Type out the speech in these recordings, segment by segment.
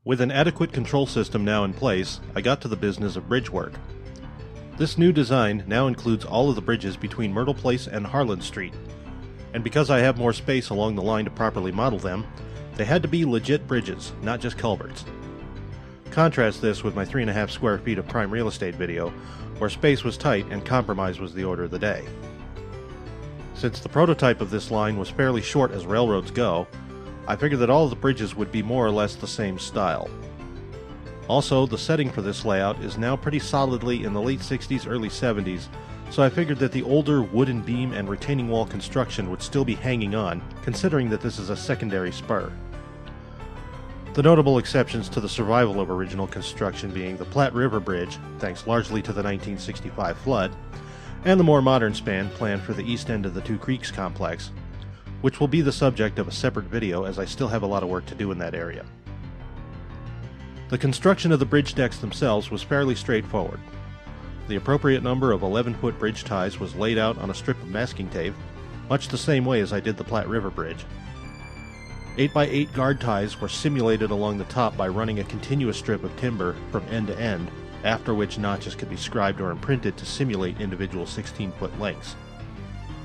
With an adequate control system now in place, I got to the business of bridge work. This new design now includes all of the bridges between Myrtle Place and Harlan Street, and because I have more space along the line to properly model them, they had to be legit bridges, not just culverts. Contrast this with my 3.5 square feet of prime real estate video, where space was tight and compromise was the order of the day. Since the prototype of this line was fairly short as railroads go, I figured that all of the bridges would be more or less the same style. Also, the setting for this layout is now pretty solidly in the late 60s, early 70s, so I figured that the older wooden beam and retaining wall construction would still be hanging on, considering that this is a secondary spur. The notable exceptions to the survival of original construction being the Platte River Bridge, thanks largely to the 1965 flood, and the more modern span planned for the east end of the Two Creeks complex, which will be the subject of a separate video as I still have a lot of work to do in that area. The construction of the bridge decks themselves was fairly straightforward. The appropriate number of 11-foot bridge ties was laid out on a strip of masking tape, much the same way as I did the Platte River Bridge. 8x8 guard ties were simulated along the top by running a continuous strip of timber from end to end, after which notches could be scribed or imprinted to simulate individual 16-foot lengths.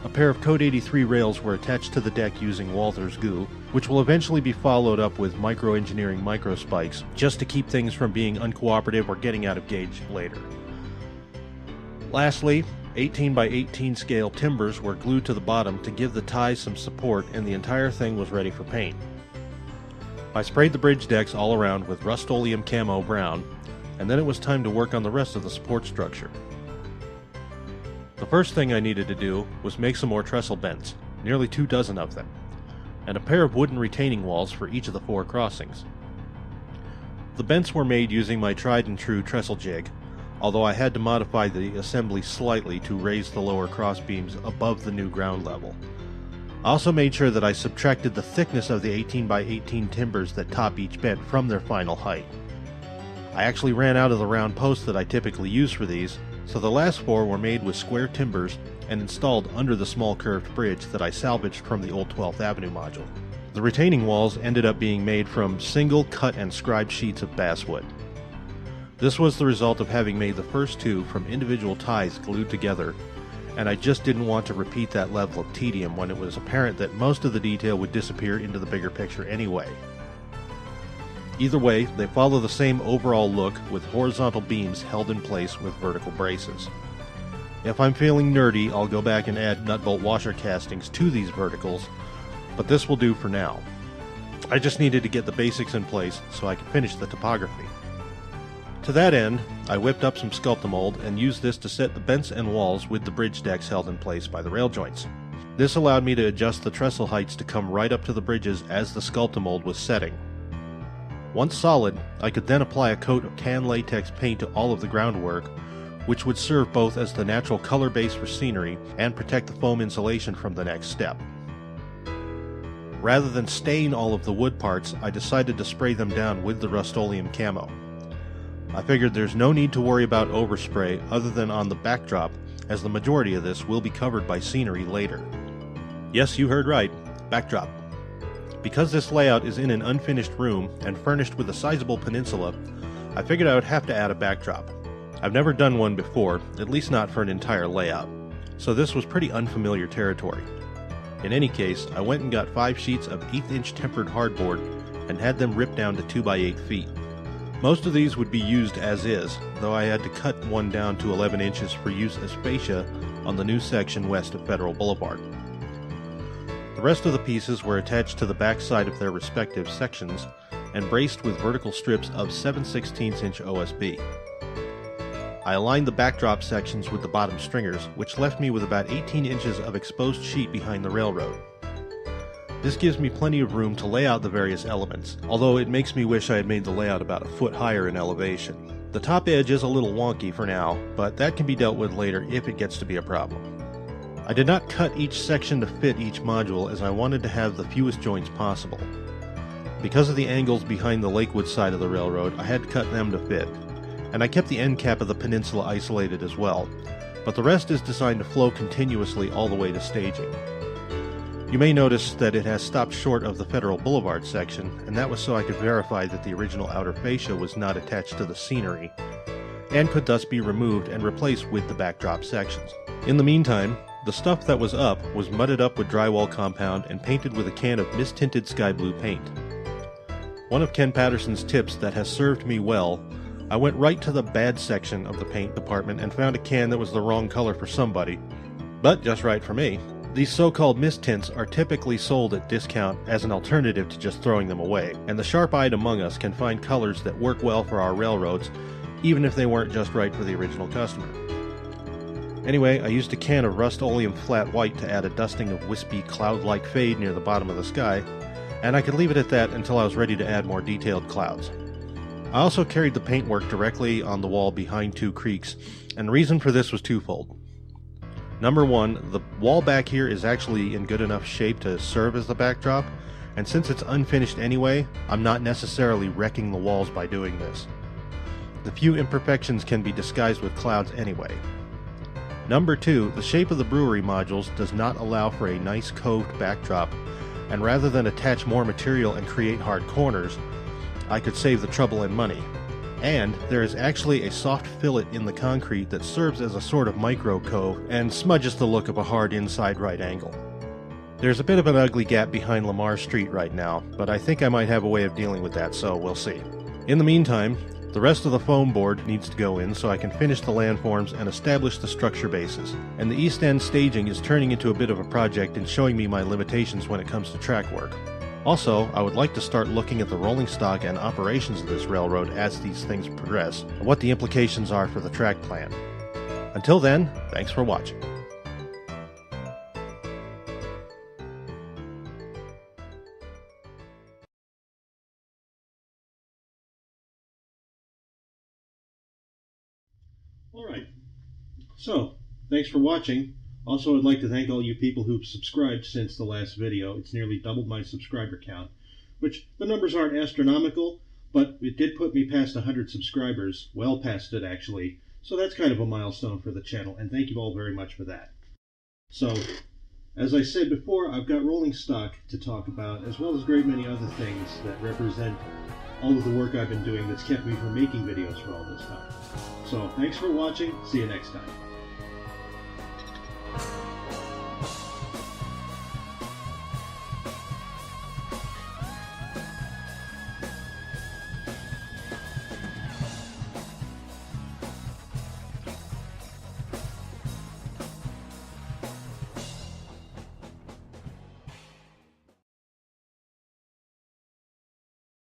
A pair of Code 83 rails were attached to the deck using Walther's glue, which will eventually be followed up with micro-engineering microspikes, just to keep things from being uncooperative or getting out of gauge later. Lastly, 18x18 scale timbers were glued to the bottom to give the ties some support, and the entire thing was ready for paint. I sprayed the bridge decks all around with Rust-Oleum Camo Brown, and then it was time to work on the rest of the support structure. The first thing I needed to do was make some more trestle bents, nearly 24 of them, and a pair of wooden retaining walls for each of the 4 crossings. The bents were made using my tried and true trestle jig, although I had to modify the assembly slightly to raise the lower cross beams above the new ground level. I also made sure that I subtracted the thickness of the 18x18 timbers that top each bent from their final height. I actually ran out of the round posts that I typically use for these, so the last 4 were made with square timbers and installed under the small curved bridge that I salvaged from the old 12th Avenue module. The retaining walls ended up being made from single cut and scribed sheets of basswood. This was the result of having made the first 2 from individual ties glued together, and I just didn't want to repeat that level of tedium when it was apparent that most of the detail would disappear into the bigger picture anyway. Either way, they follow the same overall look with horizontal beams held in place with vertical braces. If I'm feeling nerdy, I'll go back and add nut bolt washer castings to these verticals, but this will do for now. I just needed to get the basics in place so I could finish the topography. To that end, I whipped up some Sculptamold and used this to set the bents and walls with the bridge decks held in place by the rail joints. This allowed me to adjust the trestle heights to come right up to the bridges as the Sculptamold was setting. Once solid, I could then apply a coat of tan latex paint to all of the groundwork, which would serve both as the natural color base for scenery and protect the foam insulation from the next step. Rather than stain all of the wood parts, I decided to spray them down with the Rust-Oleum Camo. I figured there's no need to worry about overspray other than on the backdrop, as the majority of this will be covered by scenery later. Yes, you heard right, backdrop. Because this layout is in an unfinished room and furnished with a sizable peninsula, I figured I would have to add a backdrop. I've never done one before, at least not for an entire layout, so this was pretty unfamiliar territory. In any case, I went and got 5 sheets of 1/8-inch tempered hardboard and had them ripped down to 2x8 feet. Most of these would be used as is, though I had to cut one down to 11 inches for use as fascia on the new section west of Federal Boulevard. The rest of the pieces were attached to the back side of their respective sections and braced with vertical strips of 7/16-inch OSB. I aligned the backdrop sections with the bottom stringers, which left me with about 18 inches of exposed sheet behind the railroad. This gives me plenty of room to lay out the various elements, although it makes me wish I had made the layout about a foot higher in elevation. The top edge is a little wonky for now, but that can be dealt with later if it gets to be a problem. I did not cut each section to fit each module as I wanted to have the fewest joints possible. Because of the angles behind the Lakewood side of the railroad, I had to cut them to fit, and I kept the end cap of the peninsula isolated as well, but the rest is designed to flow continuously all the way to staging. You may notice that it has stopped short of the Federal Boulevard section, and that was so I could verify that the original outer fascia was not attached to the scenery, and could thus be removed and replaced with the backdrop sections. In the meantime, the stuff that was up was mudded up with drywall compound and painted with a can of mist-tinted sky blue paint. One of Ken Patterson's tips that has served me well, I went right to the bad section of the paint department and found a can that was the wrong color for somebody, but just right for me. These so-called mist tints are typically sold at discount as an alternative to just throwing them away, and the sharp-eyed among us can find colors that work well for our railroads, even if they weren't just right for the original customer. Anyway, I used a can of Rust-Oleum Flat White to add a dusting of wispy cloud-like fade near the bottom of the sky, and I could leave it at that until I was ready to add more detailed clouds. I also carried the paintwork directly on the wall behind two creeks, and the reason for this was twofold. Number one, the wall back here is actually in good enough shape to serve as the backdrop, and since it's unfinished anyway, I'm not necessarily wrecking the walls by doing this. The few imperfections can be disguised with clouds anyway. Number two, the shape of the brewery modules does not allow for a nice coved backdrop, and rather than attach more material and create hard corners, I could save the trouble and money. And there is actually a soft fillet in the concrete that serves as a sort of micro cove and smudges the look of a hard inside right angle. There's a bit of an ugly gap behind Lamar Street right now, but I think I might have a way of dealing with that, so we'll see. In the meantime, the rest of the foam board needs to go in so I can finish the landforms and establish the structure bases, and the east end staging is turning into a bit of a project and showing me my limitations when it comes to track work. Also, I would like to start looking at the rolling stock and operations of this railroad as these things progress, and what the implications are for the track plan. Until then, thanks for watching. Alright, so, thanks for watching. Also, I'd like to thank all you people who've subscribed since the last video. It's nearly doubled my subscriber count, which the numbers aren't astronomical, but it did put me past 100 subscribers, well past it actually, so that's kind of a milestone for the channel, and thank you all very much for that. So, as I said before, I've got rolling stock to talk about, as well as a great many other things that represent all of the work I've been doing that's kept me from making videos for all this time. So, thanks for watching, see you next time.